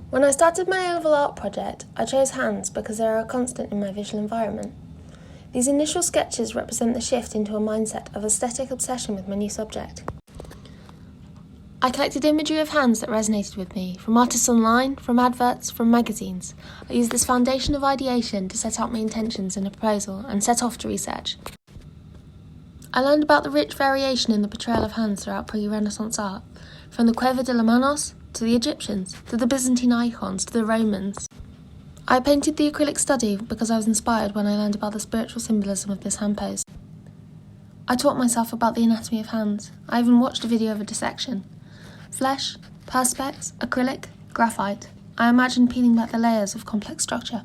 When I started my A-level art project, I chose hands because they are a constant in my visual environment. These initial sketches represent the shift into a mindset of aesthetic obsession with my new subject. I collected imagery of hands that resonated with me, from artists online, from adverts, from magazines. I used this foundation of ideation to set out my intentions in a proposal and set off to research. I learned about the rich variation in the portrayal of hands throughout pre-Renaissance art, from the Cueva de la Manos to the Egyptians, to the Byzantine icons, to the Romans. I painted the acrylic study because I was inspired when I learned about the spiritual symbolism of this hand pose. I taught myself about the anatomy of hands. I even watched a video of a dissection. Flesh, perspex, acrylic, graphite. I imagined peeling back the layers of complex structure.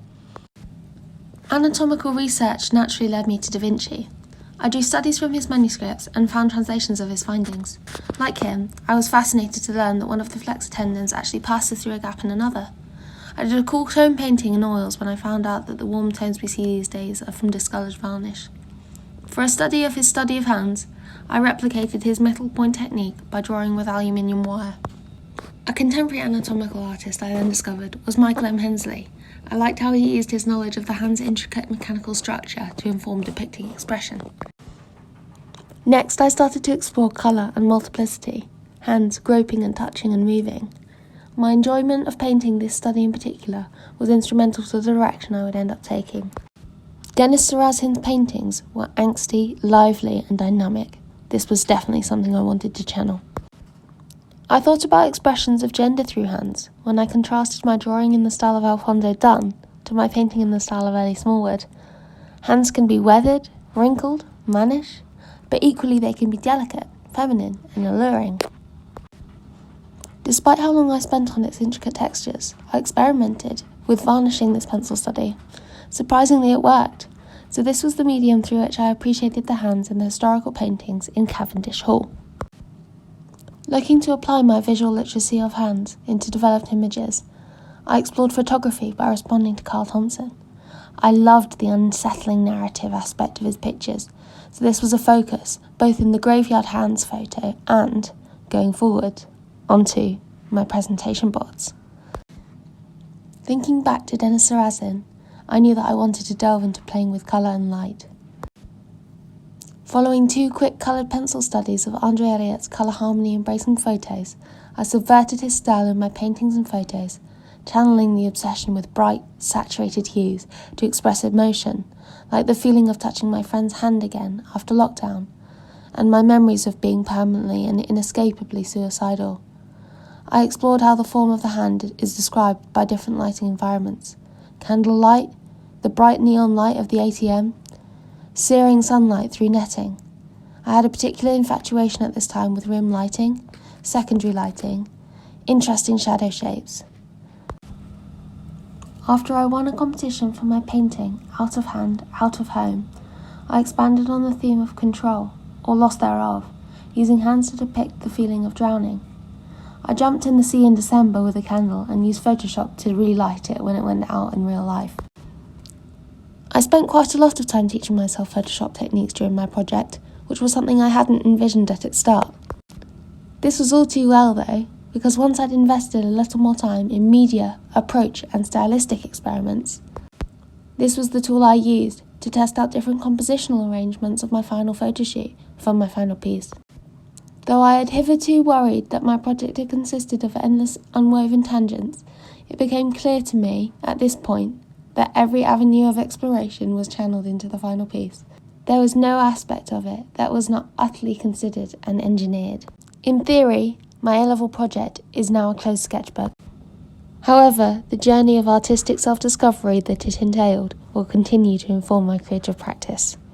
Anatomical research naturally led me to Da Vinci. I drew studies from his manuscripts and found translations of his findings. Like him, I was fascinated to learn that one of the flexor tendons actually passes through a gap in another. I did a cool tone painting in oils when I found out that the warm tones we see these days are from discoloured varnish. For a study of his study of hands, I replicated his metal point technique by drawing with aluminium wire. A contemporary anatomical artist I then discovered was Michael M. Hensley. I liked how he used his knowledge of the hand's intricate mechanical structure to inform depicting expression. Next, I started to explore colour and multiplicity, hands groping and touching and moving. My enjoyment of painting this study in particular was instrumental to the direction I would end up taking. Denis Sarazin's paintings were angsty, lively and dynamic. This was definitely something I wanted to channel. I thought about expressions of gender through hands when I contrasted my drawing in the style of Alfonso Dunn to my painting in the style of Ellie Smallwood. Hands can be weathered, wrinkled, mannish, but equally they can be delicate, feminine and alluring. Despite how long I spent on its intricate textures, I experimented with varnishing this pencil study. Surprisingly, it worked. So this was the medium through which I appreciated the hands in the historical paintings in Cavendish Hall. Looking to apply my visual literacy of hands into developed images, I explored photography by responding to Carl Thompson. I loved the unsettling narrative aspect of his pictures, so this was a focus, both in the graveyard hands photo and, going forward, onto my presentation boards. Thinking back to Denis Sarazin, I knew that I wanted to delve into playing with colour and light. Following 2 quick coloured pencil studies of Andre Herriot's colour harmony embracing photos, I subverted his style in my paintings and photos, channeling the obsession with bright, saturated hues to express emotion, like the feeling of touching my friend's hand again after lockdown, and my memories of being permanently and inescapably suicidal. I explored how the form of the hand is described by different lighting environments. Candlelight, the bright neon light of the ATM, searing sunlight through netting. I had a particular infatuation at this time with rim lighting, secondary lighting, interesting shadow shapes. After I won a competition for my painting, Out of Hand, Out of Home, I expanded on the theme of control, or loss thereof, using hands to depict the feeling of drowning. I jumped in the sea in December with a candle and used Photoshop to relight it when it went out in real life. I spent quite a lot of time teaching myself Photoshop techniques during my project, which was something I hadn't envisioned at its start. This was all too well though, because once I'd invested a little more time in media, approach and stylistic experiments, this was the tool I used to test out different compositional arrangements of my final photo shoot for my final piece. Though I had hitherto worried that my project had consisted of endless unwoven tangents, it became clear to me, at this point, that every avenue of exploration was channeled into the final piece. There was no aspect of it that was not utterly considered and engineered. In theory, my A-level project is now a closed sketchbook. However, the journey of artistic self-discovery that it entailed will continue to inform my creative practice.